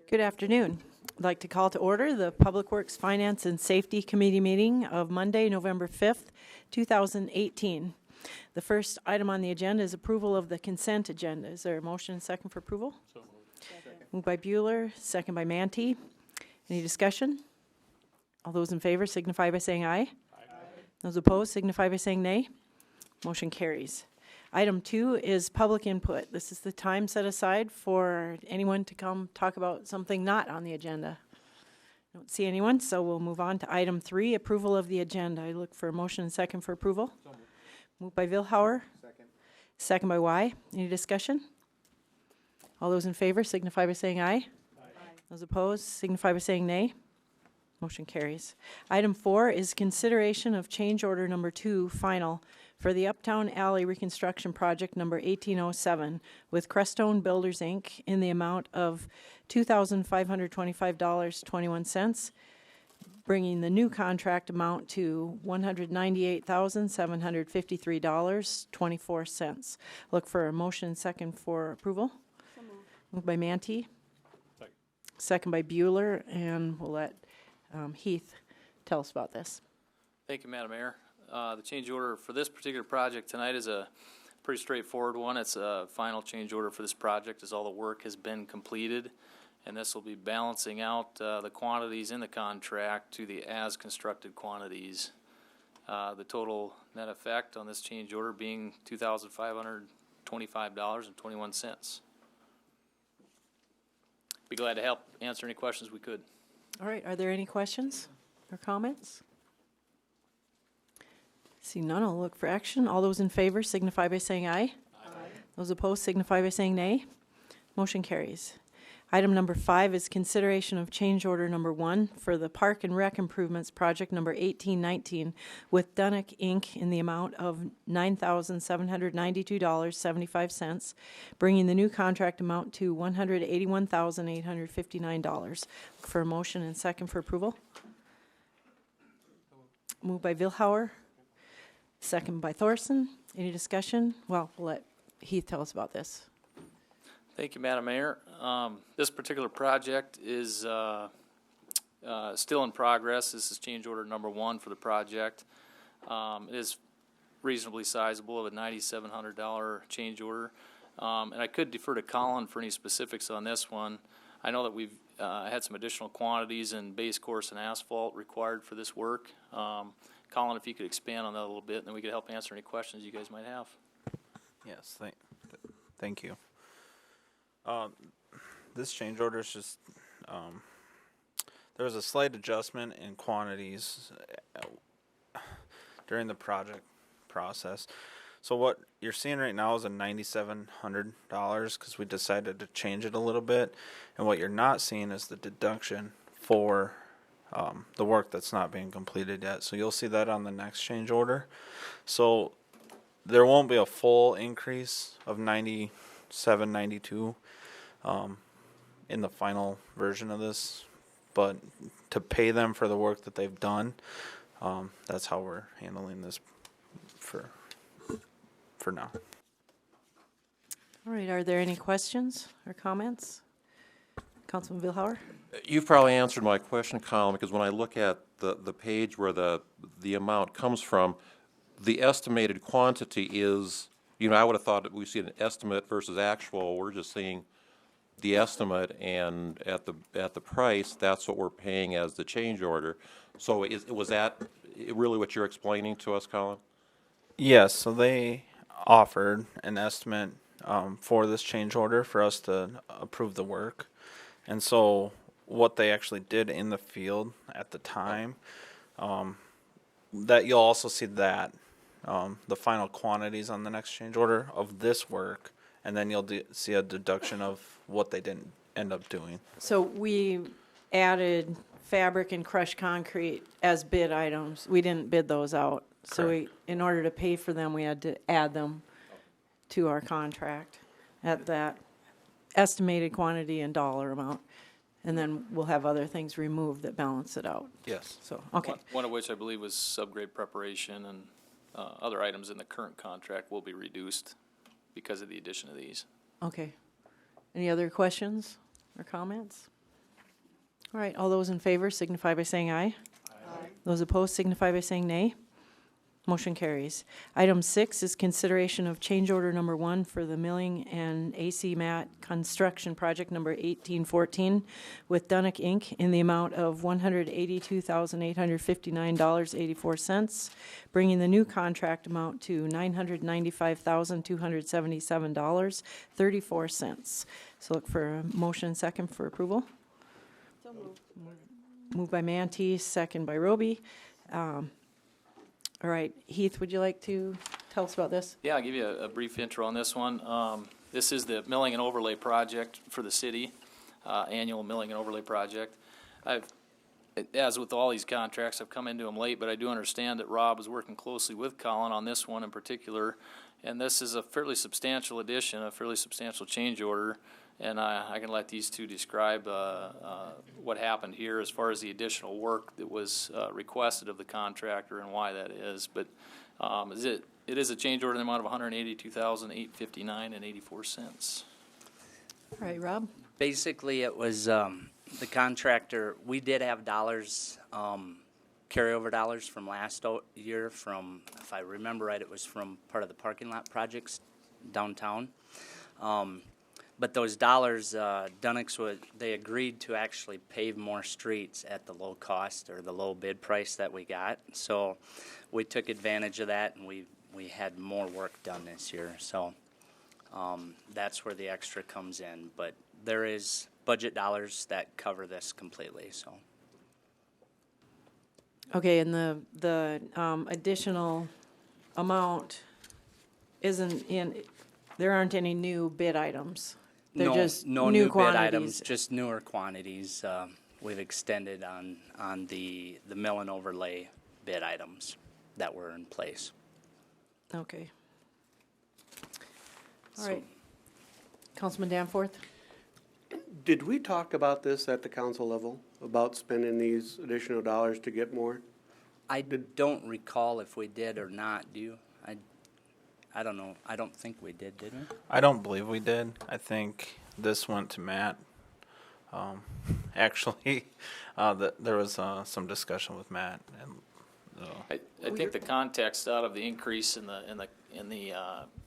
Good afternoon. I'd like to call to order the Public Works Finance and Safety Committee meeting of Monday, November 5th, 2018. The first item on the agenda is approval of the consent agenda. Is there a motion and second for approval? So moved. Moved by Bueller, second by Mantee. Any discussion? All those in favor signify by saying aye. Aye. Those opposed signify by saying nay. Motion carries. Item 2 is public input. This is the time set aside for anyone to come talk about something not on the agenda. I don't see anyone, so we'll move on to item 3, approval of the agenda. I look for a motion and second for approval. So moved by Vilhauer. Second. Second by Y. Any discussion? All those in favor signify by saying aye. Aye. Those opposed signify by saying nay. Motion carries. Item 4 is consideration of change order number 2, final, for the Uptown Alley Reconstruction Project number 1807 with Crestone Builders, Inc. in the amount of $2,525.21, bringing the new contract amount to $198,753.24. Look for a motion second for approval. So moved by Mantee. Second. Second by Bueller, and we'll let Heath tell us about this. Thank you, Madam Mayor. The change order for this particular project tonight is a pretty straightforward one. It's a final change order for this project as all the work has been completed, and this will be balancing out the quantities in the contract to the as constructed quantities. The total net effect on this change order being $2,525.21. Be glad to help answer any questions we could. All right, are there any questions or comments? See none, I'll look for action. All those in favor signify by saying aye. Aye. Those opposed signify by saying nay. Motion carries. Item number 5 is consideration of change order number 1 for the Park and Rec Improvements Project number 1819 with Dunnick, Inc. in the amount of $9,792.75, bringing the new contract amount to $181,859. Look for a motion and second for approval. Moved by Vilhauer. Second by Thorson. Any discussion? Well, we'll let Heath tell us about this. Thank you, Madam Mayor. This particular project is still in progress. This is change order number 1 for the project. It is reasonably sizable of a $9,700 change order. And I could defer to Colin for any specifics on this one. I know that we've had some additional quantities in base course and asphalt required for this work. Colin, if you could expand on that a little bit, and then we could help answer any questions you guys might have. Yes, thank you. This change order is just, there was a slight adjustment in quantities during the project process. So what you're seeing right now is a $9,700 because we decided to change it a little bit. And what you're not seeing is the deduction for the work that's not being completed yet. So you'll see that on the next change order. So there won't be a full increase of $97.92 in the final version of this, but to pay them for the work that they've done, that's how we're handling this for now. All right, are there any questions or comments? Councilman Vilhauer? You've probably answered my question, Colin, because when I look at the page where the amount comes from, the estimated quantity is, I would have thought that we see an estimate versus actual. We're just seeing the estimate, and at the price, that's what we're paying as the change order. So was that really what you're explaining to us, Colin? Yes, so they offered an estimate for this change order for us to approve the work. And so what they actually did in the field at the time, that you'll also see that the final quantities on the next change order of this work, and then you'll see a deduction of what they didn't end up doing. So we added fabric and crushed concrete as bid items. We didn't bid those out. So in order to pay for them, we had to add them to our contract at that estimated quantity and dollar amount. And then we'll have other things removed that balance it out. Yes. So, okay. One of which I believe was subgrade preparation, and other items in the current contract will be reduced because of the addition of these. Okay. Any other questions or comments? All right, all those in favor signify by saying aye. Aye. Those opposed signify by saying nay. Motion carries. Item 6 is consideration of change order number 1 for the milling and AC mat construction project number 1814 with Dunick Inc. in the amount of $182,859.84, bringing the new contract amount to $995,277.34. So look for a motion second for approval. So moved. Moved by Mantee, second by Roby. All right, Heath, would you like to tell us about this? Yeah, I'll give you a brief intro on this one. This is the milling and overlay project for the city, annual milling and overlay project. As with all these contracts, I've come into them late, but I do understand that Rob is working closely with Colin on this one in particular. And this is a fairly substantial addition, a fairly substantial change order. And I can let these two describe what happened here as far as the additional work that was requested of the contractor and why that is. But it is a change order in the amount of $182,859.84. All right, Rob? Basically, it was the contractor, we did have dollars, carryover dollars from last year from, if I remember right, it was from part of the parking lot projects downtown. But those dollars, Dunick's, they agreed to actually pave more streets at the low cost or the low bid price that we got. So we took advantage of that, and we had more work done this year. So that's where the extra comes in. But there is budget dollars that cover this completely. So. Okay, and the additional amount isn't in, there aren't any new bid items. They're just no new new bid items, quantities. just newer quantities. We've extended on the mill and overlay bid items that were in place. Okay. All right. Councilman Danforth? Did we talk about this at the council level, about spending these additional dollars to get more? I don't recall if we did or not. Do you? I don't know. I don't think we did we? I don't believe we did. I think this went to Matt. Actually, there was some discussion with Matt, and I think the context out of the increase in the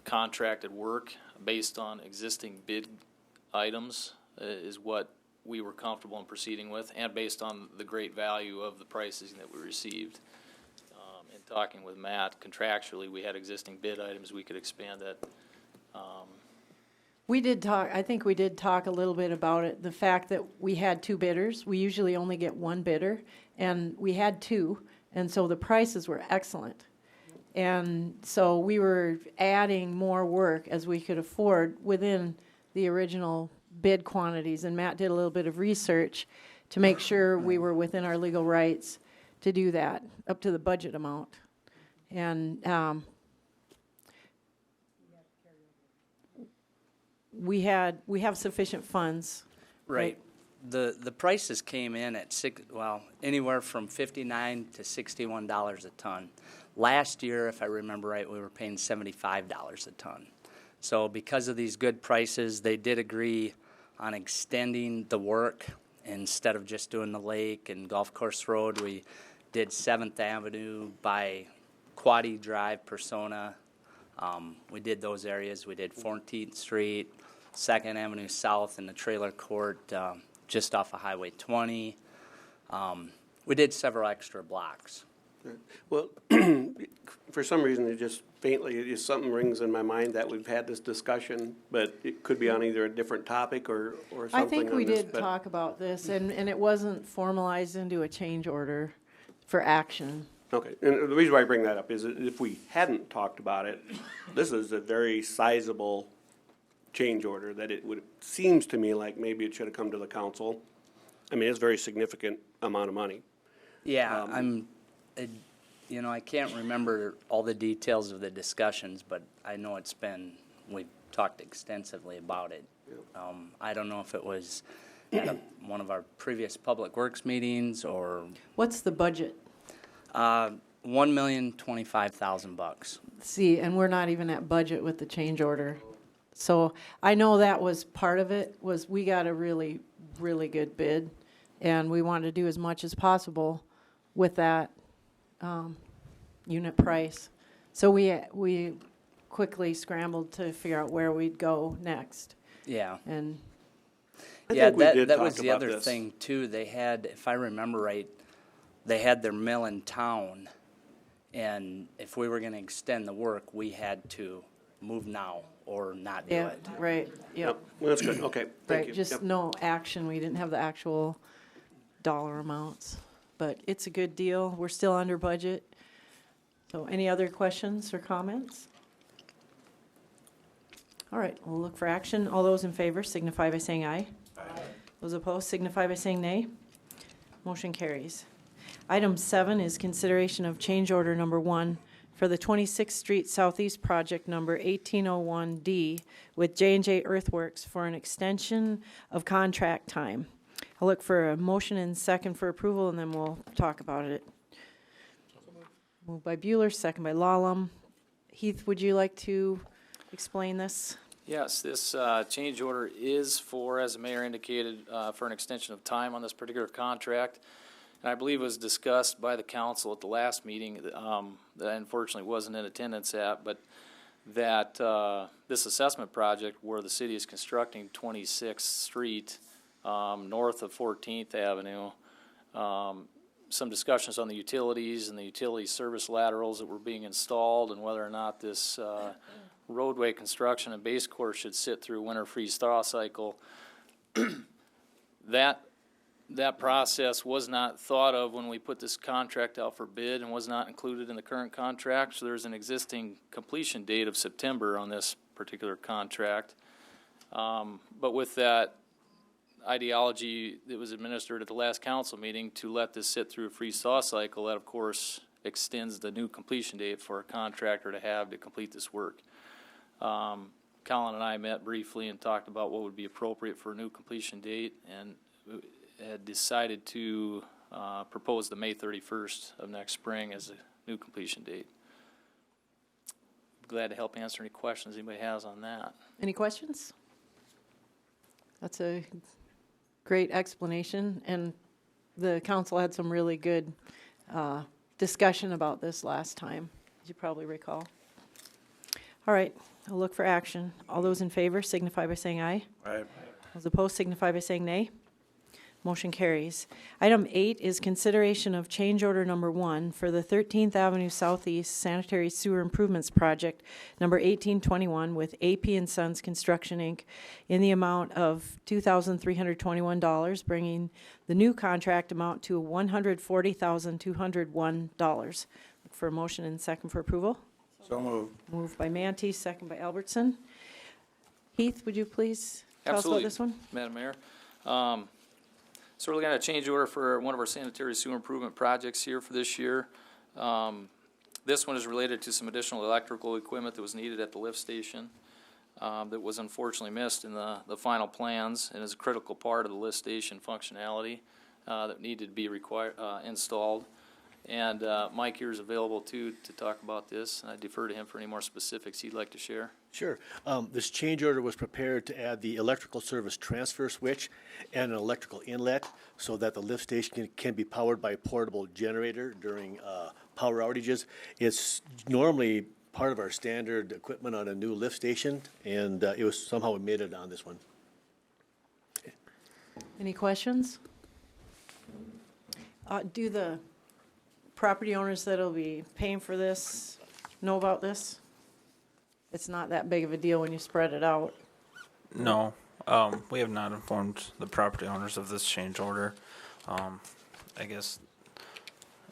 contracted work based on existing bid items is what we were comfortable in proceeding with, and based on the great value of the prices that we received. In talking with Matt, contractually, we had existing bid items we could expand that. We did talk, I think we did talk a little bit about it, the fact that we had two bidders. We usually only get one bidder, and we had two, and so the prices were excellent. And so we were adding more work as we could afford within the original bid quantities, and Matt did a little bit of research to make sure we were within our legal rights to do that, up to the budget amount. And we have sufficient funds. Right. The prices came in at anywhere from $59 to $61 a ton. Last year, if I remember right, we were paying $75 a ton. So because of these good prices, they did agree on extending the work. Instead of just doing the lake and Golf Course Road, we did 7th Avenue by Quaddy Drive, Persona. We did those areas. We did 14th Street, 2nd Avenue South in the trailer court, just off of Highway 20. We did several extra blocks. Well, for some reason, it just faintly, something rings in my mind that we've had this discussion, but it could be on either a different topic or something. I think we on this, did talk about this, and it wasn't formalized into a change order for action. Okay, and the reason why I bring that up is that if we hadn't talked about it, this is a very sizable change order that seems to me like maybe it should have come to the council. I mean, it's a very significant amount of money. Yeah, I can't remember all the details of the discussions, but I know we've talked extensively about it. Yeah. I don't know if it was at one of our previous Public Works meetings or. What's the budget? $1,025,000. See, and we're not even at budget with the change order. So I know that was part of it, was we got a really, really good bid, and we wanted to do as much as possible with that unit price. So we quickly scrambled to figure out where we'd go next. Yeah. And I Yeah, think we did that talk was the about other this. thing too. They had, if I remember right, they had their mill in town. And if we were gonna extend the work, we had to move now or not do yeah, it. right, yep, Well, that's good, okay, thank right, you. just Yep. no action. We didn't have the actual dollar amounts. But it's a good deal. We're still under budget. So any other questions or comments? All right, we'll look for action. All those in favor signify by saying aye. Aye. Those opposed signify by saying nay. Motion carries. Item 7 is consideration of change order number 1 for the 26th Street Southeast project number 1801D with J&J Earthworks for an extension of contract time. I'll look for a motion and second for approval, and then we'll talk about it. Moved by Bueller, second by Lallam. Heath, would you like to explain this? Yes, this change order is for, as the mayor indicated, for an extension of time on this particular contract. And I believe it was discussed by the council at the last meeting that I unfortunately wasn't in attendance at, but that this assessment project where the city is constructing 26th Street north of 14th Avenue, some discussions on the utilities and the utility service laterals that were being installed and whether or not this roadway construction and base course should sit through winter freeze-thaw cycle. That process was not thought of when we put this contract out for bid and was not included in the current contract. So there's an existing completion date of September on this particular contract. But with that ideology that was administered at the last council meeting to let this sit through a freeze-thaw cycle, that of course extends the new completion date for a contractor to have to complete this work. Colin and I met briefly and talked about what would be appropriate for a new completion date, and had decided to propose the May 31st of next spring as a new completion date. Glad to help answer any questions anybody has on that. Any questions? That's a great explanation, and the council had some really good discussion about this last time, as you probably recall. All right, I'll look for action. All those in favor signify by saying aye. Aye. Those opposed signify by saying nay. Motion carries. Item 8 is consideration of change order number 1 for the 13th Avenue Southeast Sanitary Sewer Improvements Project number 1821 with AP and Sons Construction, Inc. in the amount of $2,321, bringing the new contract amount to $140,201. Look for a motion and second for approval. So moved. Moved by Mantee, second by Albertson. Heath, would you please tell us about Absolutely, this one? Madam Mayor. So we're looking at a change order for one of our sanitary sewer improvement projects here for this year. This one is related to some additional electrical equipment that was needed at the lift station that was unfortunately missed in the final plans and is a critical part of the lift station functionality that needed to be installed. And Mike here is available too to talk about this. I defer to him for any more specifics he'd like to share. Sure. This change order was prepared to add the electrical service transfer switch and an electrical inlet so that the lift station can be powered by a portable generator during power outages. It's normally part of our standard equipment on a new lift station, and it was somehow we made it on this one. Any questions? Do the property owners that'll be paying for this know about this? It's not that big of a deal when you spread it out. No, we have not informed the property owners of this change order. I guess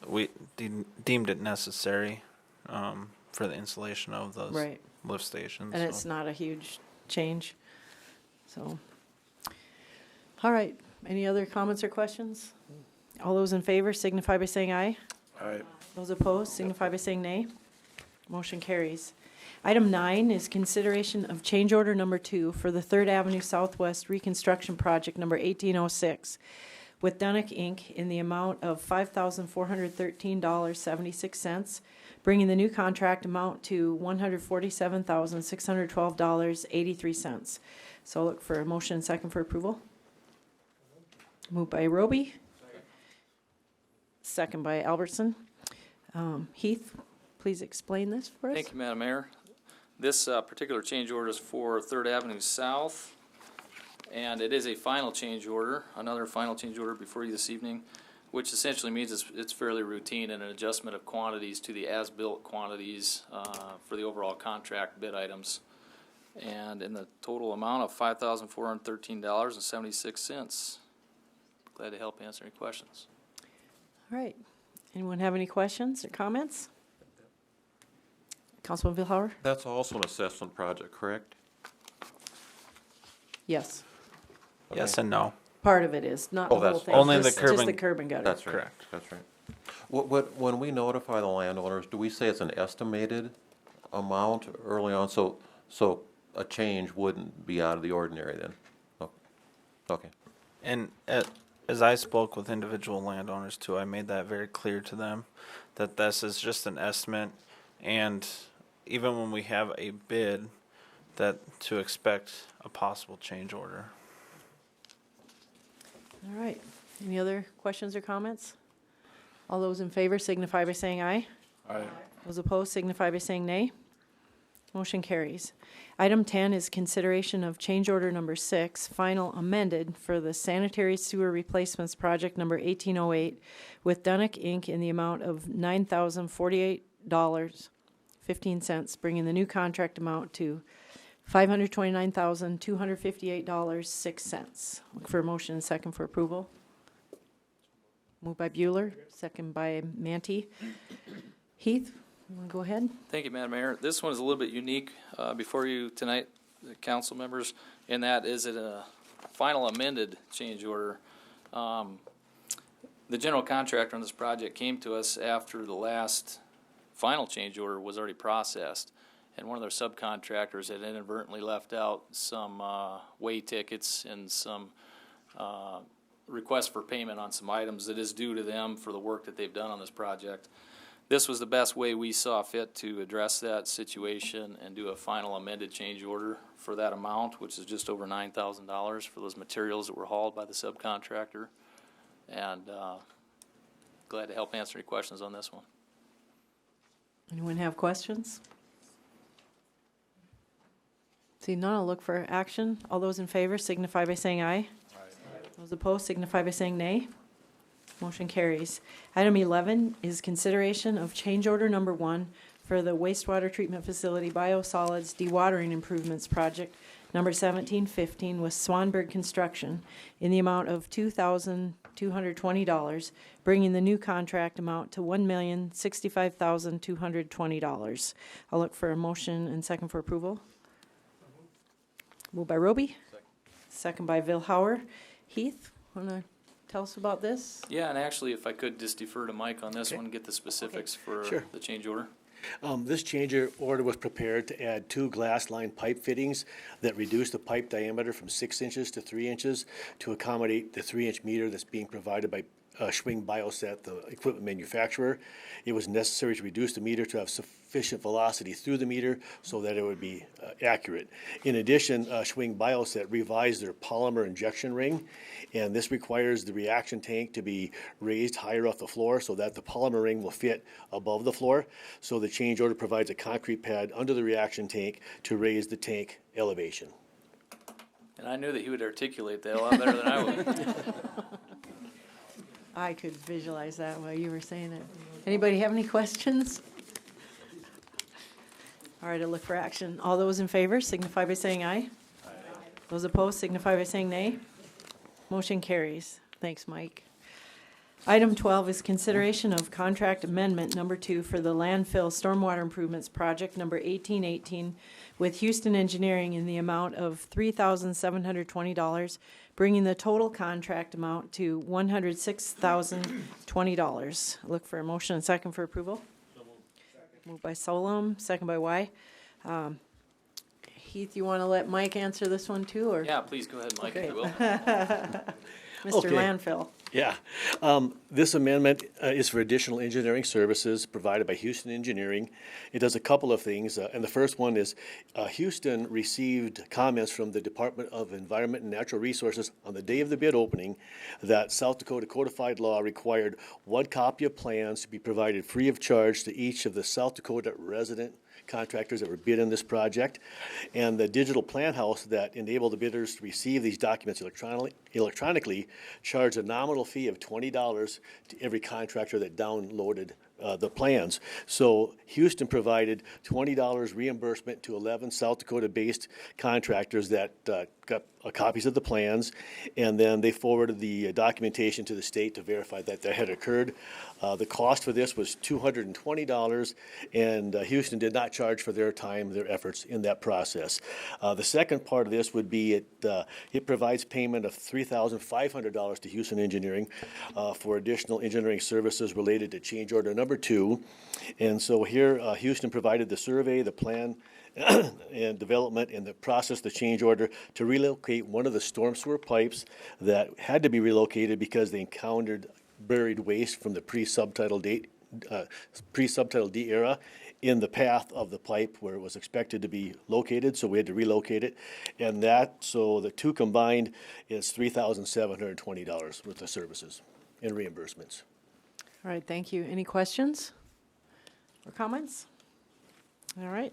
we deemed it necessary for the installation of those Right. lift stations. And it's not a huge change, so. All right, any other comments or questions? All those in favor signify by saying aye. Aye. Those opposed signify by saying nay. Motion carries. Item 9 is consideration of change order number 2 for the 3rd Avenue Southwest Reconstruction Project number 1806 with Dunick, Inc. in the amount of $5,413.76, bringing the new contract amount to $147,612.83. So I'll look for a motion and second for approval. Moved by Roby. Second by Albertson. Heath, please explain this for us. Thank you, Madam Mayor. This particular change order is for 3rd Avenue South, and it is a final change order, another final change order before you this evening, which essentially means it's fairly routine and an adjustment of quantities to the as-built quantities for the overall contract bid items, and in the total amount of $5,413.76. Glad to help answer any questions. All right. Anyone have any questions or comments? Councilman Vilhauer? That's also an assessment project, correct? Yes. Yes and no. Part of it is, not the Oh, whole that's- thing. Only the Just curb the and- curb and gutter. That's right. Correct. That's right. When we notify the landowners, do we say it's an estimated amount early on? So a change wouldn't be out of the ordinary then? Oh, okay. And as I spoke with individual landowners too, I made that very clear to them that this is just an estimate, and even when we have a bid, that to expect a possible change order. All right. Any other questions or comments? All those in favor signify by saying aye. Aye. Those opposed signify by saying nay. Motion carries. Item 10 is consideration of change order number 6, final amended for the sanitary sewer replacements project number 1808 with Dunick Inc. in the amount of $9,048.15, bringing the new contract amount to $529,258.06. Look for a motion and second for approval. Moved by Bueller, second by Manti. Heath, you want to go ahead? Thank you, Madam Mayor. This one is a little bit unique before you tonight, the council members, and that is a final amended change order. The general contractor on this project came to us after the last final change order was already processed, and one of their subcontractors had inadvertently left out some way tickets and some requests for payment on some items that is due to them for the work that they've done on this project. This was the best way we saw fit to address that situation and do a final amended change order for that amount, which is just over $9,000 for those materials that were hauled by the subcontractor. And glad to help answer any questions on this one. Anyone have questions? See none, I'll look for action. All those in favor signify by saying aye. Those opposed signify by saying nay. Motion carries. Item 11 is consideration of change order number 1 for the wastewater treatment facility biosolids dewatering improvements project number 1715 with Swanberg Construction in the amount of $2,220, bringing the new contract amount to $1,065,220. I'll look for a motion and second for approval. Moved by Roby. Second by Vilhauer. Heath, want to tell us about this? Yeah, and actually, if I could just defer to Mike on this one and get the specifics for Sure. the change order. This change order was prepared to add 2 glass line pipe fittings that reduce the pipe diameter from 6 inches to 3 inches to accommodate the 3-inch meter that's being provided by Schwing Bioset, the equipment manufacturer. It was necessary to reduce the meter to have sufficient velocity through the meter so that it would be accurate. In addition, Schwing Bioset revised their polymer injection ring, and this requires the reaction tank to be raised higher off the floor so that the polymer ring will fit above the floor. So the change order provides a concrete pad under the reaction tank to raise the tank elevation. And I knew that he would articulate that a lot better than I would. I could visualize that while you were saying it. Anybody have any questions? All right, I'll look for action. All those in favor signify by saying aye. Aye. Those opposed signify by saying nay. Motion carries. Thanks, Mike. Item 12 is consideration of contract amendment number 2 for the landfill stormwater improvements project number 1818 with Houston Engineering in the amount of $3,720, bringing the total contract amount to $106,020. Look for a motion and second for approval. Moved by Solom, second by Y. Heath, you want to let Mike answer this one too, or? Yeah, please go ahead, Mike, if Okay. you will. Mr. Okay. Landfill. Yeah. This amendment is for additional engineering services provided by Houston Engineering. It does a couple of things, and the first one is Houston received comments from the Department of Environment and Natural Resources on the day of the bid opening that South Dakota codified law required one copy of plans to be provided free of charge to each of the South Dakota resident contractors that were bid in this project. And the digital plan house that enabled the bidders to receive these documents electronically charged a nominal fee of $20 to every contractor that downloaded the plans. So Houston provided $20 reimbursement to 11 South Dakota-based contractors that got copies of the plans, and then they forwarded the documentation to the state to verify that that had occurred. The cost for this was $220, and Houston did not charge for their time, their efforts in that process. The second part of this would be it provides payment of $3,500 to Houston Engineering for additional engineering services related to change order number 2. And so here, Houston provided the survey, the plan, and development and the process, the change order to relocate one of the storm sewer pipes that had to be relocated because they encountered buried waste from the pre-subtitle D era in the path of the pipe where it was expected to be located, so we had to relocate it. And so the two combined is $3,720 worth of services and reimbursements. All right, thank you. Any questions or comments? All right.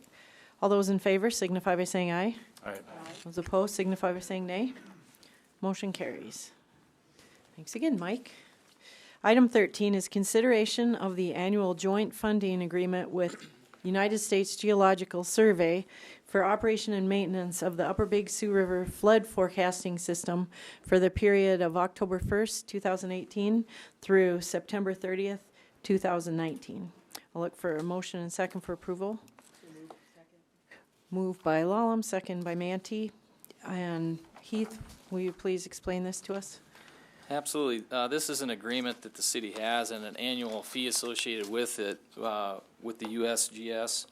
All those in favor signify by saying aye. Aye. Those opposed signify by saying nay. Motion carries. Thanks again, Mike. Item 13 is consideration of the annual joint funding agreement with United States Geological Survey for operation and maintenance of the Upper Big Sioux River flood forecasting system for the period of October 1st, 2018 through September 30th, 2019. I'll look for a motion and second for approval. Moved by Lallam, second by Mantee. And Heath, will you please explain this to us? Absolutely. This is an agreement that the city has and an annual fee associated with it with the USGS,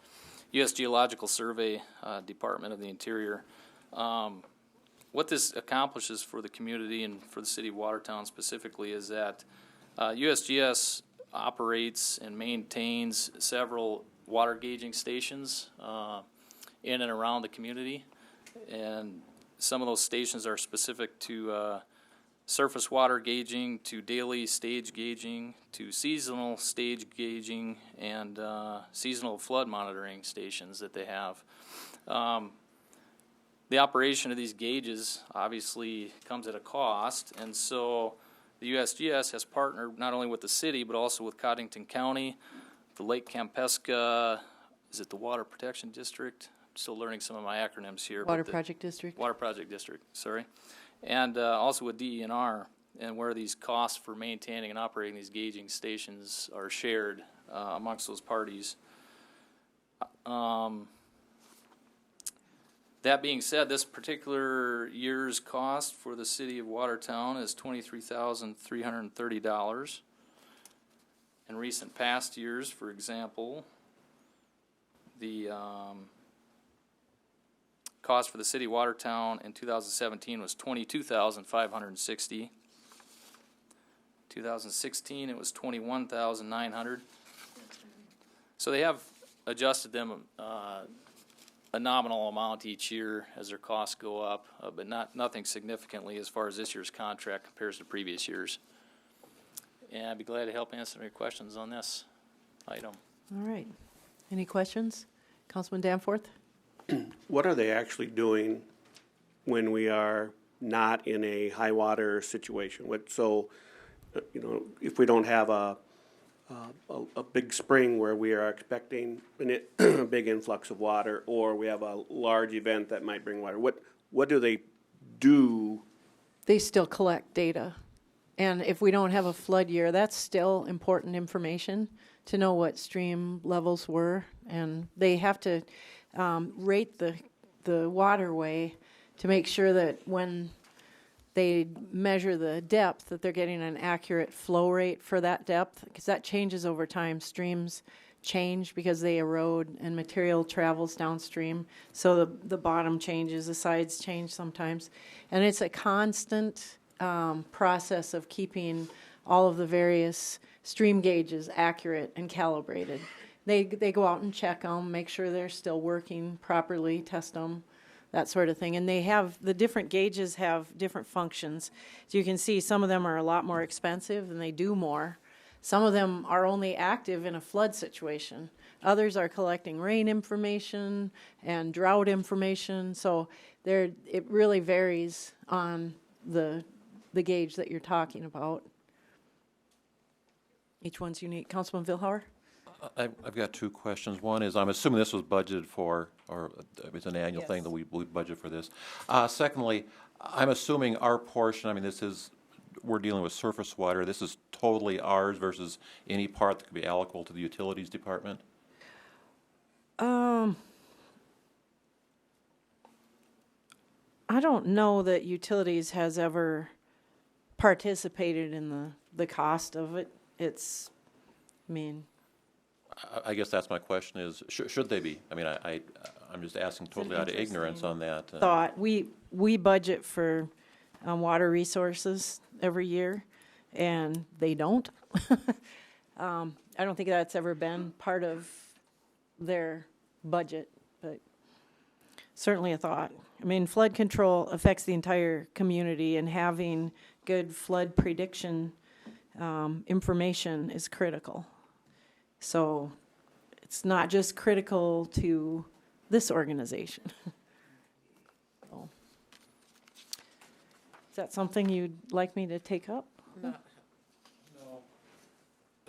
U.S. Geological Survey Department of the Interior. What this accomplishes for the community and for the city of Watertown specifically is that USGS operates and maintains several water gauging stations in and around the community, and some of those stations are specific to surface water gauging, to daily stage gauging, to seasonal stage gauging, and seasonal flood monitoring stations that they have. The operation of these gauges obviously comes at a cost, and so the USGS has partnered not only with the city but also with Coddington County, the Lake Kampesca, is it the Water Protection District? I'm still learning some of my acronyms here. Water Project District. Water Project District, sorry. And also with DENR, and where these costs for maintaining and operating these gauging stations are shared amongst those parties. That being said, this particular year's cost for the city of Watertown is $23,330. In recent past years, for example, the cost for the city of Watertown in 2017 was $22,560. 2016 it was $21,900. So they have adjusted them a nominal amount each year as their costs go up, but nothing significantly as far as this year's contract compares to previous years. And I'd be glad to help answer any questions on this item. All right. Any questions? Councilman Danforth? What are they actually doing when we are not in a high water situation? If we don't have a big spring where we are expecting a big influx of water, or we have a large event that might bring water, what do they do? They still collect data. And if we don't have a flood year, that's still important information to know what stream levels were. And they have to rate the waterway to make sure that when they measure the depth that they're getting an accurate flow rate for that depth, because that changes over time. Streams change because they erode and material travels downstream. So the bottom changes, the sides change sometimes. And it's a constant process of keeping all of the various stream gauges accurate and calibrated. They go out and check them, make sure they're still working properly, test them, that sort of thing. And the different gauges have different functions. So you can see some of them are a lot more expensive and they do more. Some of them are only active in a flood situation. Others are collecting rain information and drought information. So it really varies on the gauge that you're talking about. Each one's unique. Councilman Vilhauer? I've got two questions. One is, I'm assuming this was budgeted for, or it's an annual thing Yes. that we budget for this. Secondly, I'm assuming our portion, I mean, we're dealing with surface water. This is totally ours versus any part that could be allocable to the utilities department? I don't know that utilities has ever participated in the cost of it. I guess that's my question is, should they be? I mean, I'm just asking totally out of ignorance on that. Thought, we budget for water resources every year, and they don't. I don't think that's ever been part of their budget, but certainly a thought. I mean, flood control affects the entire community, and having good flood prediction information is critical. So it's not just critical to this organization. So, is that something you'd like me to take up?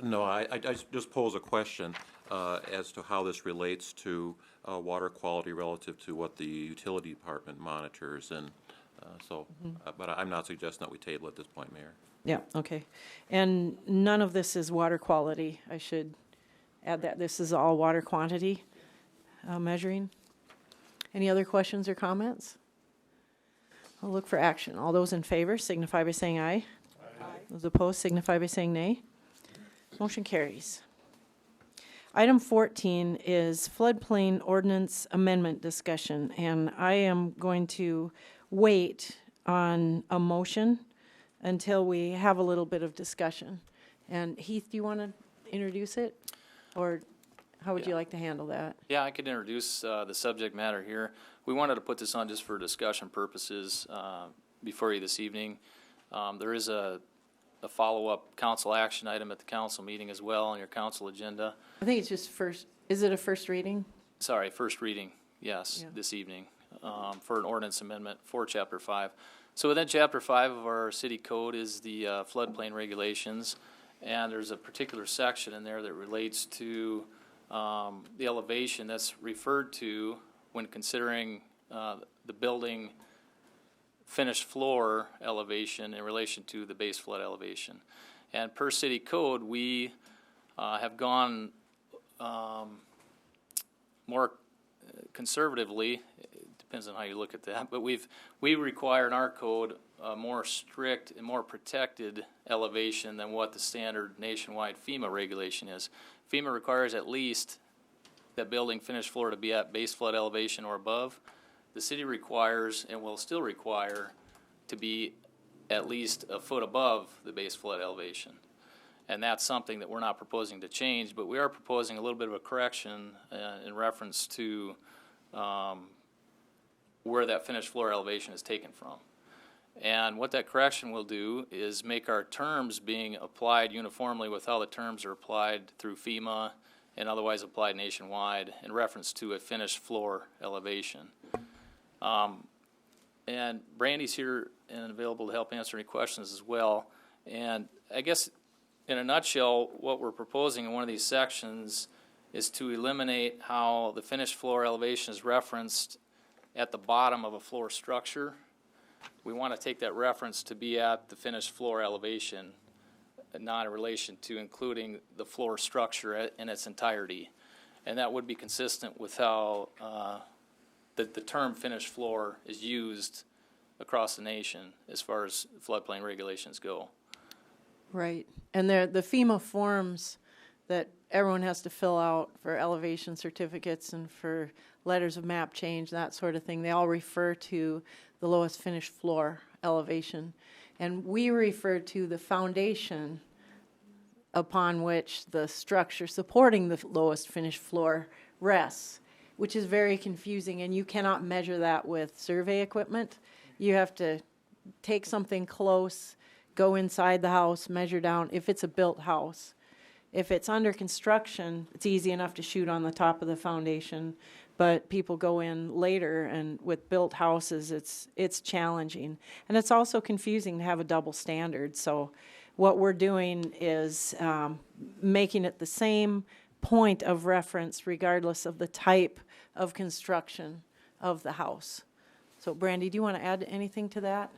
No, I just pose a question as to how this relates to water quality relative to what the utility department monitors, and but I'm not suggesting that we table at this point, Mayor. Yeah, okay. And none of this is water quality. I should add that. This is all water quantity measuring. Any other questions or comments? I'll look for action. All those in favor signify by saying aye. Aye. Those opposed signify by saying nay. Motion carries. Item 14 is floodplain ordinance amendment discussion, and I am going to wait on a motion until we have a little bit of discussion. And Heath, do you want to introduce it? Or how would you like to handle that? Yeah, I could introduce the subject matter here. We wanted to put this on just for discussion purposes before you this evening. There is a follow-up council action item at the council meeting as well on your council agenda. I think it's just first, is it a first reading? Sorry, first reading, yes, Yeah. this evening, for an ordinance amendment for Chapter 5. So within Chapter 5 of our city code is the floodplain regulations, and there's a particular section in there that relates to the elevation that's referred to when considering the building finished floor elevation in relation to the base flood elevation. And per city code, we have gone more conservatively, it depends on how you look at that, but we require in our code a more strict and more protected elevation than what the standard nationwide FEMA regulation is. FEMA requires at least that building finished floor to be at base flood elevation or above. The city requires, and will still require, to be at least a foot above the base flood elevation. And that's something that we're not proposing to change, but we are proposing a little bit of a correction in reference to where that finished floor elevation is taken from. And what that correction will do is make our terms being applied uniformly with how the terms are applied through FEMA and otherwise applied nationwide in reference to a finished floor elevation. And Brandy's here and available to help answer any questions as well. And I guess in a nutshell, what we're proposing in one of these sections is to eliminate how the finished floor elevation is referenced at the bottom of a floor structure. We want to take that reference to be at the finished floor elevation, not in relation to including the floor structure in its entirety. And that would be consistent with how the term finished floor is used across the nation as far as floodplain regulations go. Right. And the FEMA forms that everyone has to fill out for elevation certificates and for letters of map change, that sort of thing, they all refer to the lowest finished floor elevation. And we refer to the foundation upon which the structure supporting the lowest finished floor rests, which is very confusing, and you cannot measure that with survey equipment. You have to take something close, go inside the house, measure down, if it's a built house. If it's under construction, it's easy enough to shoot on the top of the foundation, but people go in later, and with built houses, it's challenging. And it's also confusing to have a double standard. So what we're doing is making it the same point of reference regardless of the type of construction of the house. So Brandy, do you want to add anything to that?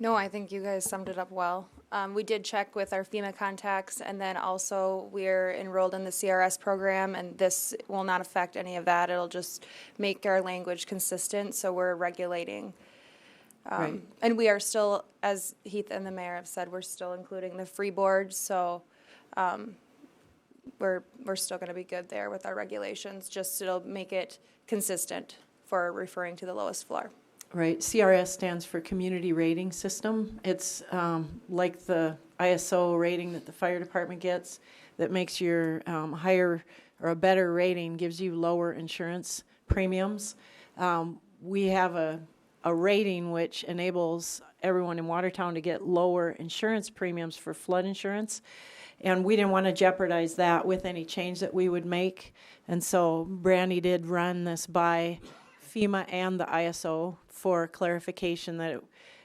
No, I think you guys summed it up well. We did check with our FEMA contacts, and then also we're enrolled in the CRS program, and this will not affect any of that. It'll just make our language consistent, so we're regulating. Right. And we are still, as Heath and the mayor have said, we're still including the freeboard, so we're still going to be good there with our regulations. Just it'll make it consistent for referring to the lowest floor. Right. CRS stands for Community Rating System. It's like the ISO rating that the fire department gets that makes your higher or a better rating, gives you lower insurance premiums. We have a rating which enables everyone in Watertown to get lower insurance premiums for flood insurance. And we didn't want to jeopardize that with any change that we would make. And so Brandy did run this by FEMA and the ISO for clarification that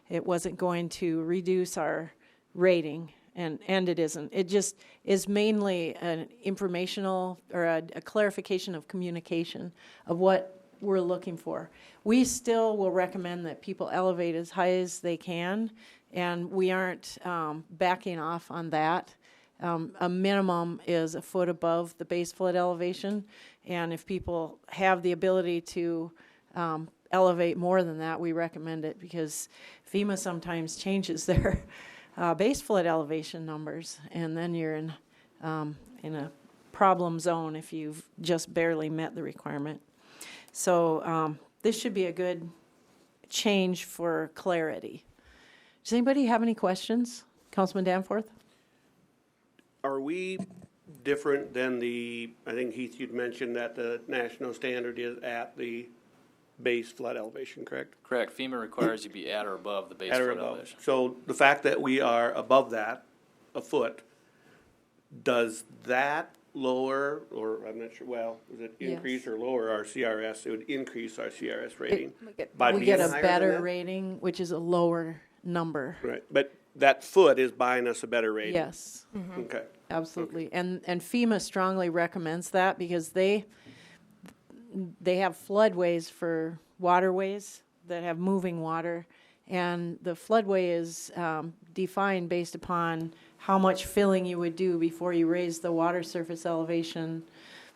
it wasn't going to reduce our rating, and it isn't. It just is mainly an informational or a clarification of communication of what we're looking for. We still will recommend that people elevate as high as they can, and we aren't backing off on that. A minimum is a foot above the base flood elevation, and if people have the ability to elevate more than that, we recommend it, because FEMA sometimes changes their base flood elevation numbers, and then you're in a problem zone if you've just barely met the requirement. So this should be a good change for clarity. Does anybody have any questions? Councilman Danforth? Are we different than I think Heath, you'd mentioned that the national standard is at the base flood elevation, correct? Correct. FEMA requires you be at or above the base At or flood above. elevation. So the fact that we are above that, a foot, does that lower, or I'm not sure, well, does it increase or lower our CRS? It would increase our CRS rating. By We being get a higher than better that? rating, which is a lower number. Right, but that foot is buying us a better rating? Yes, Okay. absolutely. And FEMA strongly recommends that, because they have floodways for waterways that have moving water, and the floodway is defined based upon how much filling you would do before you raise the water surface elevation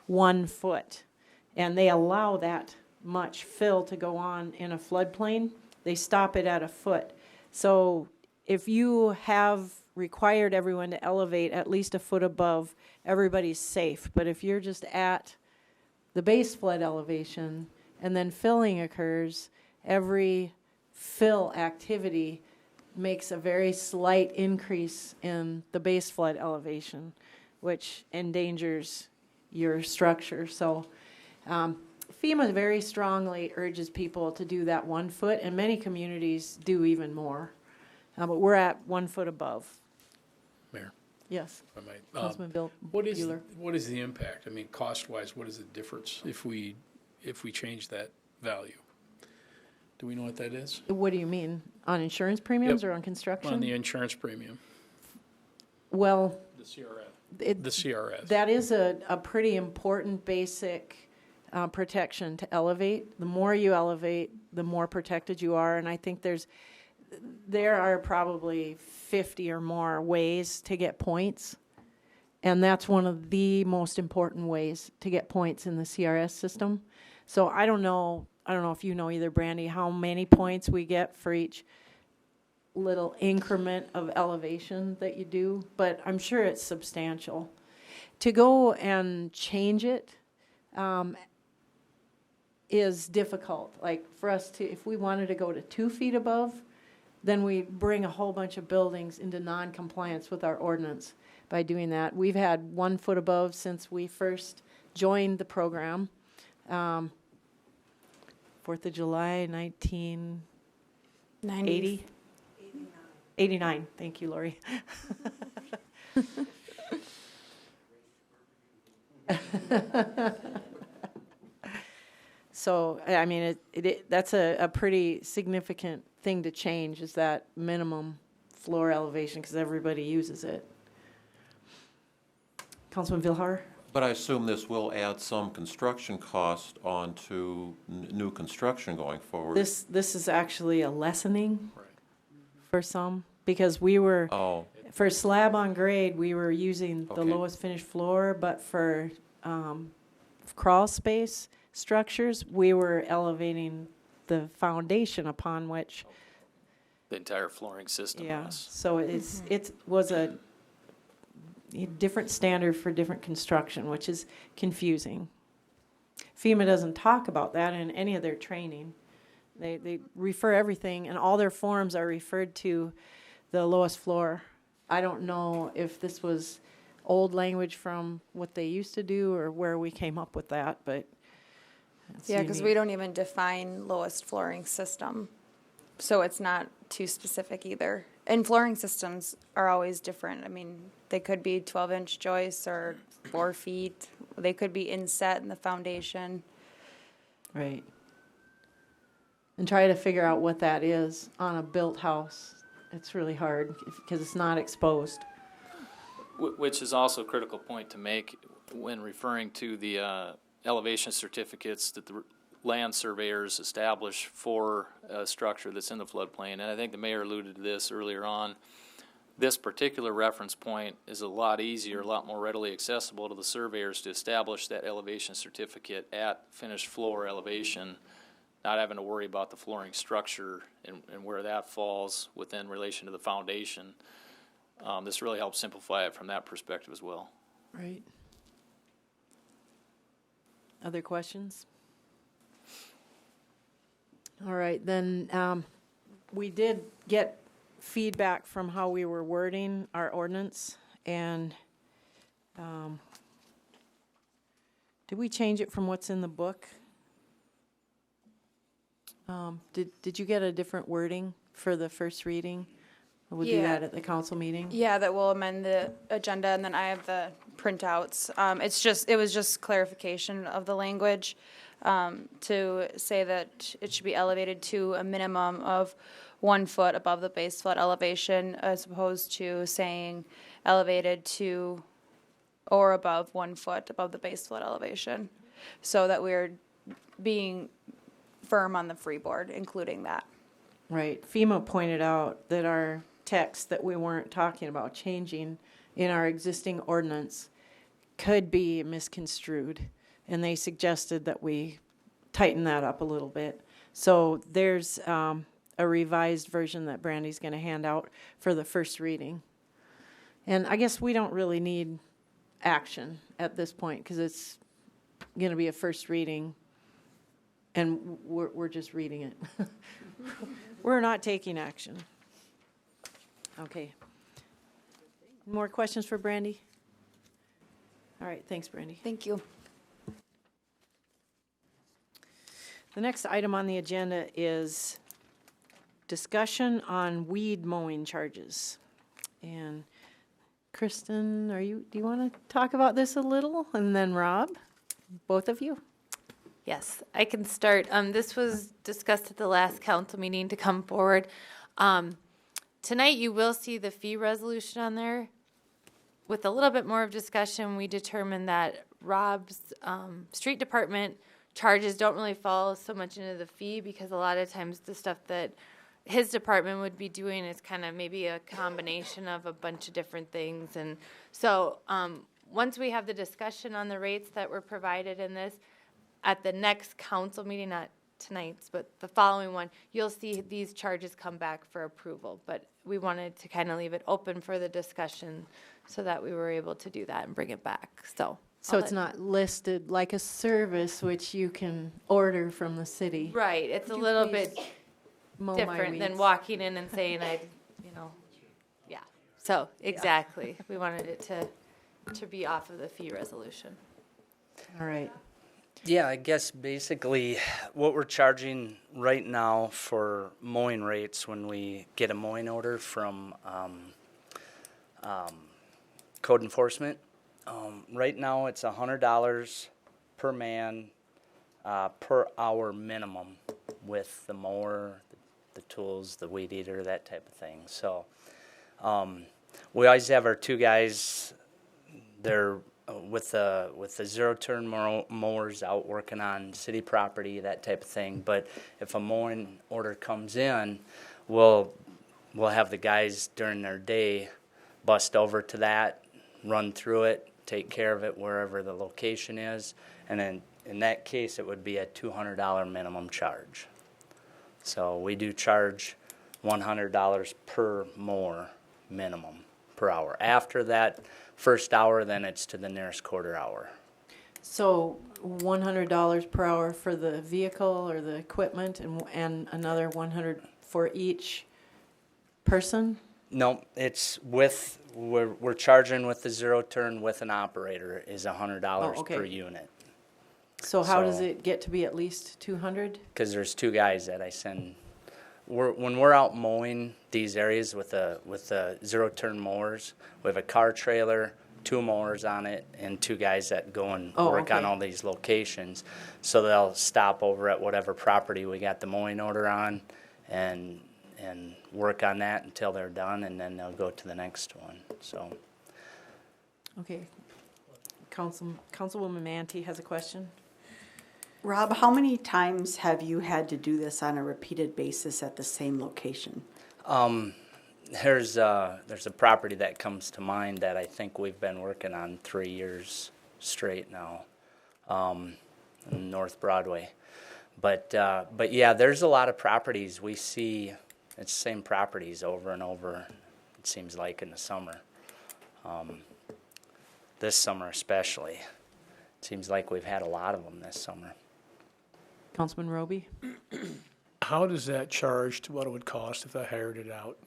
1 foot. And they allow that much fill to go on in a floodplain. They stop it at a foot. So if you have required everyone to elevate at least a foot above, everybody's safe. But if you're just at the base flood elevation and then filling occurs, every fill activity makes a very slight increase in the base flood elevation, which endangers your structure. So FEMA very strongly urges people to do that 1 foot, and many communities do even more. But we're at 1 foot above. Mayor, Yes, if I might. Councilman Bill What is Bueller. the impact? I mean, cost-wise, what is the difference if we change that value? Do we know what that is? What do you mean? On insurance premiums Yep. or on construction? On the insurance premium, Well, the CRS. it, The CRS. that is a pretty important basic protection to elevate. The more you elevate, the more protected you are. And I think there are probably 50 or more ways to get points. And that's one of the most important ways to get points in the CRS system. So I don't know if you know either, Brandy, how many points we get for each little increment of elevation that you do, but I'm sure it's substantial. To go and change it, is difficult. Like for us to, if we wanted to go to 2 feet above, then we bring a whole bunch of buildings into non-compliance with our ordinance by doing that. We've had 1 foot above since we first joined the program. 4th of July, 1980? 89. Thank you, Lori. So, I mean, that's a pretty significant thing to change, is that minimum floor elevation, because everybody uses it. Councilman Vilhar? But I assume this will add some construction cost onto new construction going forward. This is actually a lessening for some, because we were, for slab on grade, we were using the lowest finished floor, but for crawl space structures, we were elevating the foundation upon which The entire flooring system. yeah, is. so it was a different standard for different construction, which is confusing. FEMA doesn't talk about that in any of their training. They refer everything, and all their forms are referred to the lowest floor. I don't know if this was old language from what they used to do or where we came up with that, but it's Yeah, because unique. we don't even define lowest flooring system. So it's not too specific either. And flooring systems are always different. I mean, they could be 12-inch joists or 4 feet. They could be inset in the foundation. Right. And try to figure out what that is on a built house. It's really hard because it's not exposed. Which is also a critical point to make when referring to the elevation certificates that the land surveyors establish for a structure that's in the floodplain. And I think the mayor alluded to this earlier on. This particular reference point is a lot easier, a lot more readily accessible to the surveyors to establish that elevation certificate at finished floor elevation, not having to worry about the flooring structure and where that falls within relation to the foundation. This really helps simplify it from that perspective as well. Right. Other questions? All right, then we did get feedback from how we were wording our ordinance, and did we change it from what's in the book? Did you get a different wording for the first reading? We'll do Yeah. that at the council meeting. Yeah, that will amend the agenda, and then I have the printouts. It was just clarification of the language to say that it should be elevated to a minimum of 1 foot above the base flood elevation, as opposed to saying elevated to or above 1 foot above the base flood elevation, so that we're being firm on the freeboard, including that. Right. FEMA pointed out that our text that we weren't talking about changing in our existing ordinance could be misconstrued, and they suggested that we tighten that up a little bit. So there's a revised version that Brandy's going to hand out for the first reading. And I guess we don't really need action at this point because it's going to be a first reading, and we're just reading it. We're not taking action. Okay. More questions for Brandy? All right, thanks, Brandy. Thank you. The next item on the agenda is discussion on weed mowing charges. And Kristen, do you want to talk about this a little? And then Rob, both of you? Yes, I can start. This was discussed at the last council meeting to come forward. Tonight you will see the fee resolution on there. With a little bit more of discussion, we determined that Rob's street department charges don't really fall so much into the fee, because a lot of times the stuff that his department would be doing is kind of maybe a combination of a bunch of different things. And so once we have the discussion on the rates that were provided in this, at the next council meeting, not tonight's, but the following one, you'll see these charges come back for approval. But we wanted to kind of leave it open for the discussion so that we were able to do that and bring it back. So So it's not listed like a service which you can order from the city. Right, it's a Could you little please bit mow my different than weeds? walking in and saying yeah. So, exactly, we wanted it to be off of the fee resolution. All right. Yeah, I guess basically what we're charging right now for mowing rates when we get a mowing order from code enforcement. Right now it's $100 per man per hour minimum with the mower, the tools, the weed eater, that type of thing. So we always have our two guys. They're with the zero-turn mowers out working on city property, that type of thing. But if a mowing order comes in, we'll have the guys during their day bust over to that, run through it, take care of it wherever the location is, and then in that case it would be a $200 minimum charge. So we do charge $100 per mower minimum per hour. After that first hour, then it's to the nearest quarter hour. So $100 per hour for the vehicle or the equipment and another 100 for each person? No, it's with, we're charging with the zero turn with an operator is $100 Oh, okay. per unit. So how does So- it get to be at least 200? Because there's two guys that I send. When we're out mowing these areas with the zero turn mowers, we have a car trailer, 2 mowers on it, and 2 guys that go and work on okay. all these locations. So they'll stop over at whatever property we got the mowing order on, and work on that until they're done, and then they'll go to the next one. So. Okay. Councilwoman Mantee has a question. Rob, how many times have you had to do this on a repeated basis at the same location? There's a property that comes to mind that I think we've been working on 3 years straight now, in North Broadway. But yeah, there's a lot of properties we see. It's the same properties over and over. It seems like in the summer, this summer especially. It seems like we've had a lot of them this summer. Councilman Roby? How does that charge to what it would cost if I hired it out?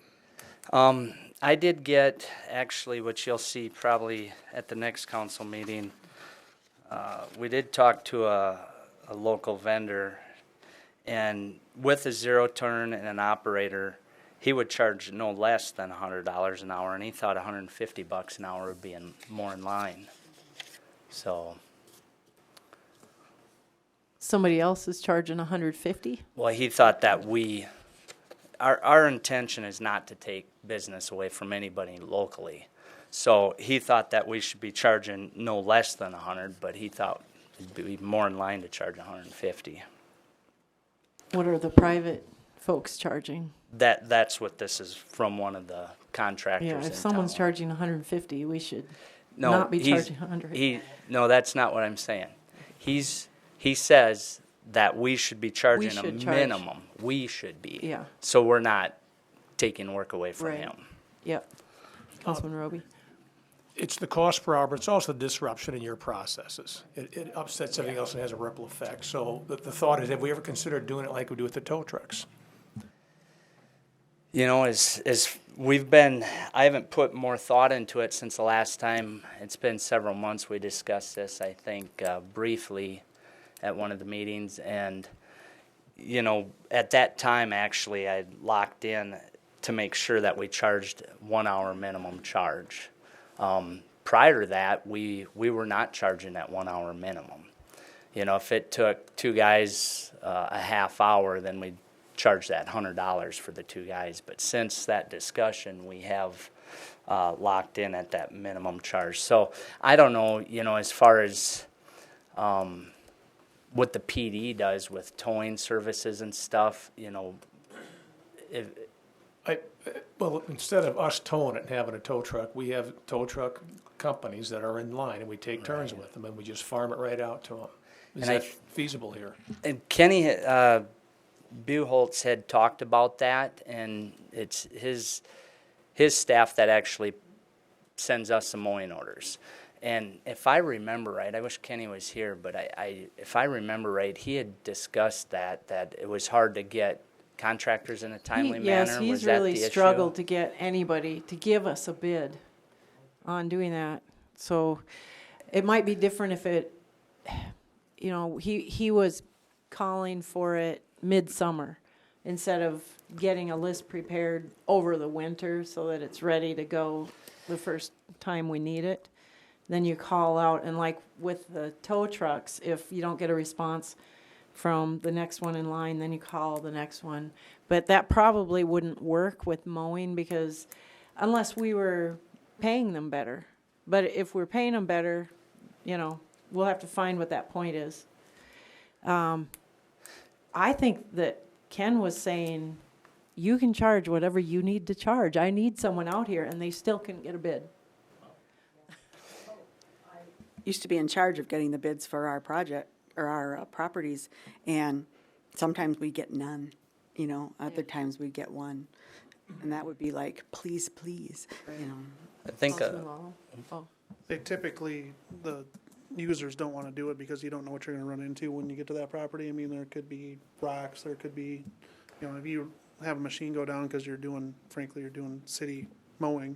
I did get, actually, which you'll see probably at the next council meeting, we did talk to a local vendor, and with a zero turn and an operator, he would charge no less than $100 an hour, and he thought $150 an hour would be more in line. So, Somebody else is charging 150? well, he thought that our intention is not to take business away from anybody locally. So he thought that we should be charging no less than 100, but he thought it'd be more in line to charge 150. What are the private folks charging? That's what this is from one of the contractors Yeah, in if someone's town. charging 150, we should No, not be he's- charging 100. No, that's not what I'm saying. He says that we should be charging a should charge. minimum. We should be. Yeah. So we're not taking work away from Right. him. Yep. Councilman Roby? It's the cost per hour, but it's also the disruption in your processes. It upsets everything else and has a ripple effect. So the thought is, have we ever considered doing it like we do with the tow trucks? You know, as we've been, I haven't put more thought into it since the last time. It's been several months we discussed this, I think, briefly at one of the meetings. And, you know, at that time, actually, I locked in to make sure that we charged 1 hour minimum charge. Prior to that, we were not charging that 1 hour minimum. You know, if it took 2 guys a half hour, then we'd charge that $100 for the 2 guys. But since that discussion, we have locked in at that minimum charge. So I don't know, you know, as far as what the PD does with towing services and stuff, you know, Well, instead of us towing it and having a tow truck, we have tow truck companies that are in line, and we take turns with them, and we just farm it right out to them. Is And that feasible here? And Kenny Buholtz had talked about that, and it's his staff that actually sends us the mowing orders. And if I remember right, I wish Kenny was here, but if I remember right, he had discussed that it was hard to get contractors in a timely manner. Yes, he's Was that really the issue? struggled to get anybody to give us a bid on doing that. So it might be different if it, you know, he was calling for it midsummer instead of getting a list prepared over the winter so that it's ready to go the first time we need it. Then you call out, and like with the tow trucks, if you don't get a response from the next one in line, then you call the next one. But that probably wouldn't work with mowing because unless we were paying them better. But if we're paying them better, you know, we'll have to find what that point is. I think that Ken was saying, you can charge whatever you need to charge. I need someone out here, and they still couldn't get a bid. Used to be in charge of getting the bids for our project, or our properties, and sometimes we get none, you know, other times we get one. And that would be like, please, please, you know. I think, They typically, the users don't want to do it because you don't know what you're going to run into when you get to that property. I mean, there could be rocks, there could be, you know, if you have a machine go down because you're doing city mowing,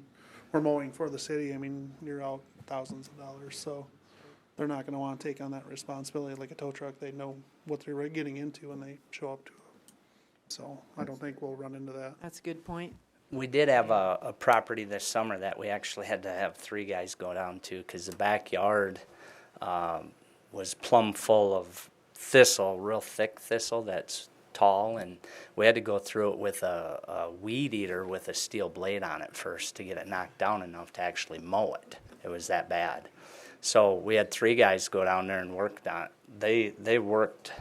or mowing for the city, I mean, you're out thousands of dollars, so they're not gonna wanna take on that responsibility like a tow truck. They know what they're getting into when they show up to it. So I don't think we'll run into that. That's a good point. we did have a property this summer that we actually had to have 3 guys go down to because the backyard was plumb full of thistle, real thick thistle that's tall, and we had to go through it with a weed eater with a steel blade on it first to get it knocked down enough to actually mow it. It was that bad. So we had 3 guys go down there and work on it. They worked,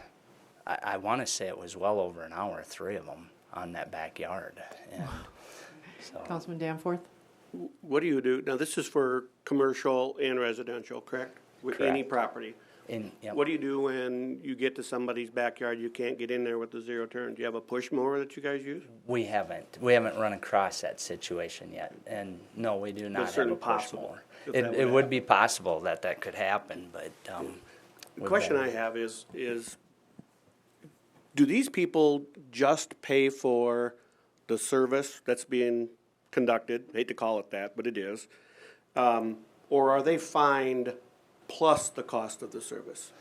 I want to say it was well over an hour, 3 of them, on that backyard. And so, Councilman Danforth? What do you do? Now, this is for commercial and residential, correct? With any Correct. property. yep. What do you do when you get to somebody's backyard, you can't get in there with the zero turn? Do you have a push mower that you guys use? We haven't run across that situation yet, and no, we do not have a certainly push possible mower. if It that it would would be possible that could happen, but The question I have is do these people just pay for the service that's being conducted? I hate to call it that, but it is. Or are they fined plus the cost of the service?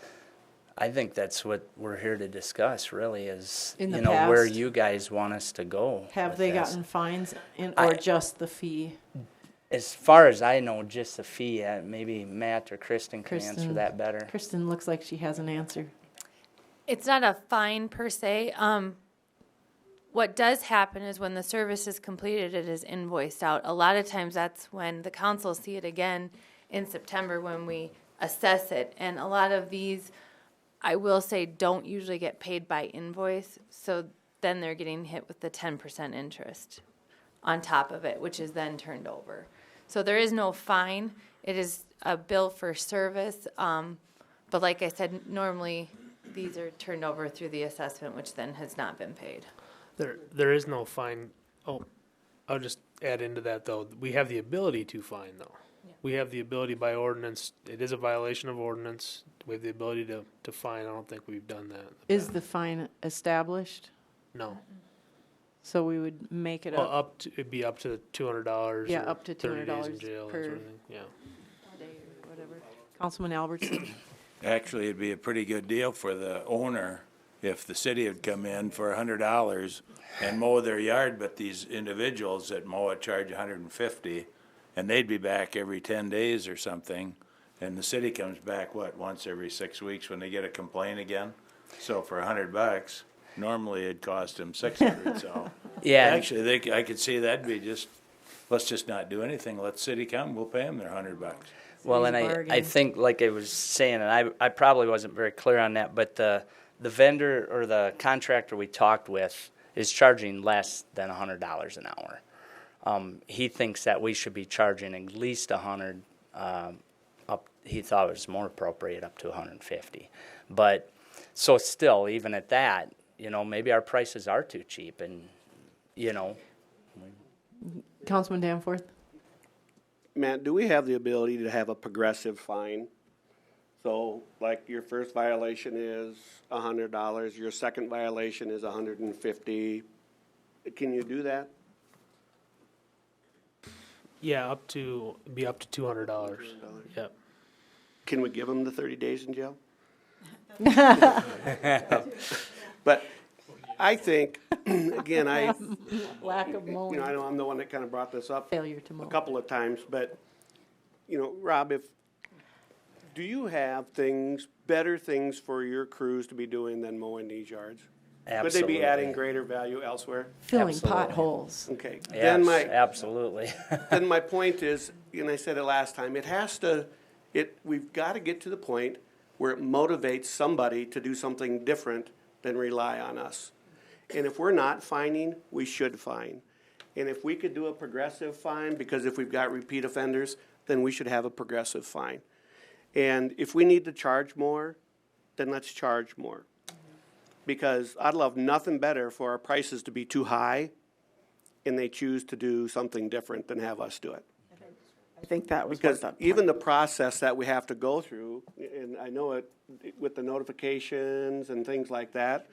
I think that's what we're here to discuss. Really, is In the where past, you guys want us to go. Have with they this. gotten fines I- or just the fee? As far as I know, just the fee. Maybe Matt or Kristen can answer Kristen. that better. Kristen looks like she has an answer. It's not a fine per se. What does happen is when the service is completed, it is invoiced out. A lot of times that's when the council see it again in September when we assess it. And a lot of these, I will say, don't usually get paid by invoice. So then they're getting hit with the 10% interest on top of it, which is then turned over. So there is no fine. It is a bill for service. But like I said, normally these are turned over through the assessment, which then has not been paid. There is no fine. Oh, I'll just add into that though. We have the ability to fine though. Yeah. We have the ability by ordinance. It is a violation of ordinance. We have the ability to fine. I don't think we've done that. Is the fine established? No. So we would make it Well, up it'd be up to $200. Yeah, or up to 30 days in $200 jail, that per- sort of thing. Yeah. day or whatever. Councilman Albertson? Actually, it'd be a pretty good deal for the owner if the city would come in for $100 and mow their yard, but these individuals that mow it charge $150, and they'd be back every 10 days or something, and the city comes back, once every 6 weeks when they get a complaint again? So for $100, normally it'd cost them $600, so. Yeah. Actually, I could see that'd be just, let's just not do anything, let the city come, we'll pay them their $100. Well, and Easy I bargain. think, like I was saying, and I probably wasn't very clear on that, but the vendor or the contractor we talked with is charging less than $100 an hour. He thinks that we should be charging at least $100. Up, he thought it was more appropriate up to $150. But so still, even at that, maybe our prices are too cheap, and Councilman Danforth? Matt, do we have the ability to have a progressive fine? So, like, your first violation is $100, your second violation is $150. Can you do that? Yeah, be up to $200. Yep. Can we give them the 30 days in jail? But I think, again, Lack of mowing. I know I'm the one that kind of brought this up Failure to mow. a couple of times, but, Rob, do you have better things for your crews to be doing than mowing these yards? Could they be adding greater value elsewhere? Filling Absolutely. potholes. Okay. Yes, absolutely. Then my point is, and I said it last time, we've got to get to the point where it motivates somebody to do something different than rely on us. And if we're not fining, we should fine. And if we could do a progressive fine, because if we've got repeat offenders, then we should have a progressive fine. And if we need to charge more, then let's charge more. Because I'd love nothing better for our prices to be too high and they choose to do something different than have us do it. I think that was Because what even the process that we have to go through, and I know it with the notifications and things like that,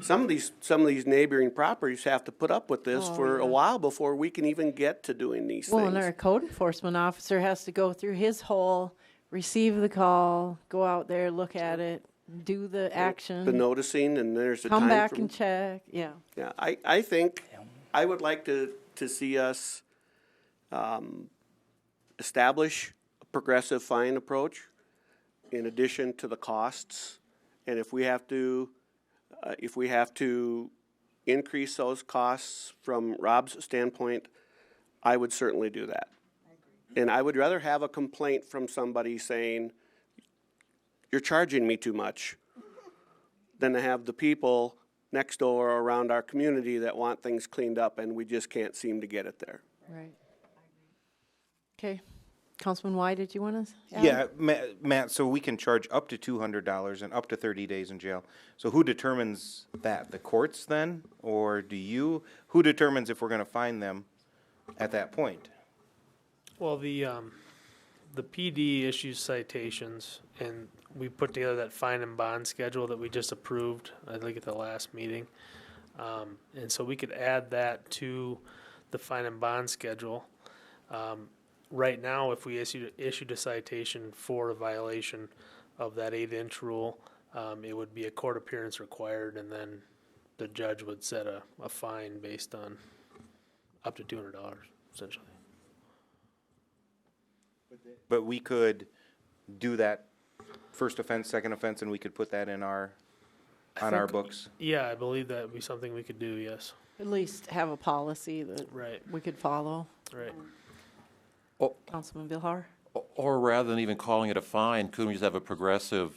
some of these neighboring properties have to put up with this for a while before we can even get to doing these Well, things. and our code enforcement officer has to go through his whole, receive the call, go out there, look at it, do the action. The noticing, and there's a time Come back from- and check, yeah. Yeah, I think, I would like to see us establish a progressive fine approach in addition to the costs. And if we have to increase those costs from Rob's standpoint, I would certainly do that. And I would rather have a complaint from somebody saying, you're charging me too much, than to have the people next door or around our community that want things cleaned up and we just can't seem to get it there. Right. Okay. Councilman Y, did you want to add? Yeah, Matt, so we can charge up to $200 and up to 30 days in jail. So who determines that? The courts then? Or do you? Who determines if we're going to fine them at that point? Well, the PD issues citations, and we put together that fine and bond schedule that we just approved, I think at the last meeting. And so we could add that to the fine and bond schedule. Right now, if we issued a citation for a violation of that 8-inch rule, it would be a court appearance required, and then the judge would set a fine based on up to $200, essentially. But we could do that first offense, second offense, and we could put that in our books. Yeah, I believe that would be something we could do, yes. At least have a policy that we could follow. Right. Councilman Villar? Or rather than even calling it a fine, couldn't we just have a progressive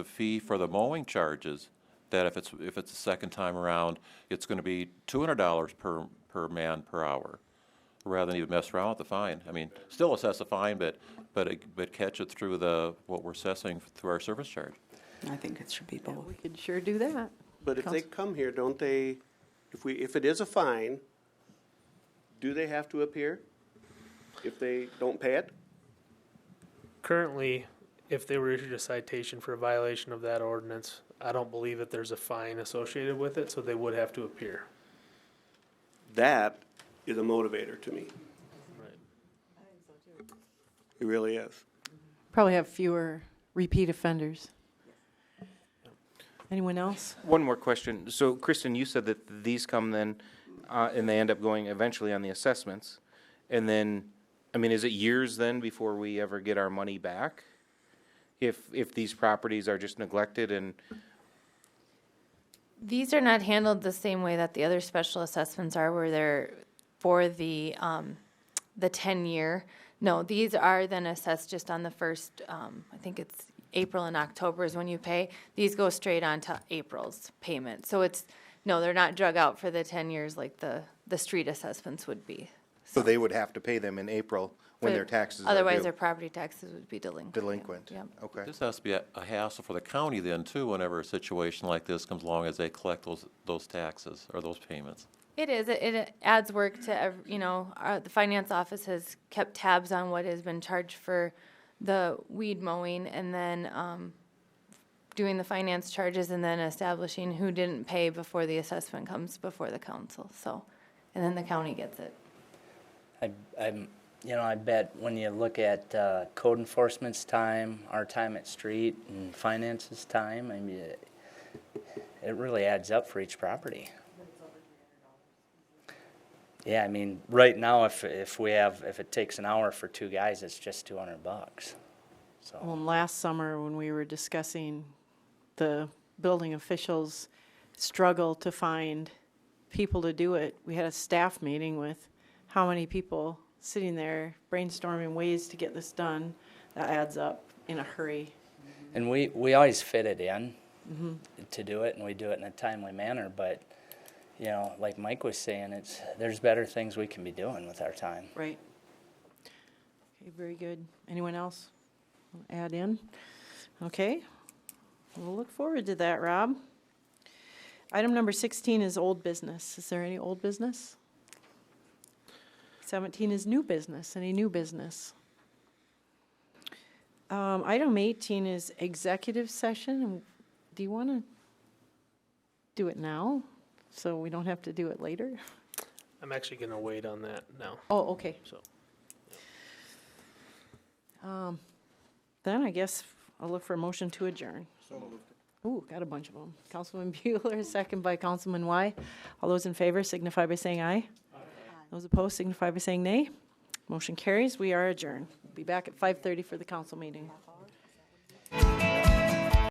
fee for the mowing charges? That if it's a second time around, it's going to be $200 per man per hour, rather than even mess around with the fine. I mean, still assess a fine, but catch it through what we're assessing through our service charge. I think it should be both. We could sure do that. But if they come here, don't they, if it is a fine, do they have to appear if they don't pay it? Currently, if they were issued a citation for a violation of that ordinance, I don't believe that there's a fine associated with it, so they would have to appear. That is a motivator to me. Right. It really is. Probably have fewer repeat offenders. Anyone else? One more question. So, Kristen, you said that these come then, and they end up going eventually on the assessments. And then, I mean, is it years then before we ever get our money back? If these properties are just neglected and... These are not handled the same way that the other special assessments are, where they're for the 10-year. No, these are then assessed just on the first, I think it's April and October is when you pay. These go straight on to April's payment. So they're not drug out for the 10 years like the street assessments would be. So they would have to pay them in April when For- their taxes are Otherwise, due. their property taxes would be delinquent. Delinquent. Yep. Okay. This has to be a hassle for the county then too, whenever a situation like this comes along as they collect those taxes or those payments. It is. It adds work to, the finance office has kept tabs on what has been charged for the weed mowing and then doing the finance charges and then establishing who didn't pay before the assessment comes before the council. So, and then the county gets it. I bet when you look at code enforcement's time, our time at street, and finance's time, I mean, it really adds up for each property. Yeah, I mean, right now, if it takes an hour for two guys, it's just $200. So. Well, last summer, when we were discussing the building officials' struggle to find people to do it, we had a staff meeting with how many people sitting there brainstorming ways to get this done. That adds up in a hurry. And we always fit it in to do it, and we do it in a timely manner, but like Mike was saying, there's better things we can be doing with our time. Right. Okay, very good. Anyone else want to add in? Okay. We'll look forward to that, Rob. Item number 16 is old business. Is there any old business? 17 is new business. Any new business? Item 18 is executive session. Do you want to do it now so we don't have to do it later? I'm actually gonna wait on that now. Oh, okay. So. Then I guess I'll look for a motion to adjourn. Ooh, got a bunch of them. Councilman Bueller, second by Councilman Y. All those in favor signify by saying aye. Aye. Those opposed signify by saying nay. Motion carries. We are adjourned. We'll be back at 5:30 for the council meeting.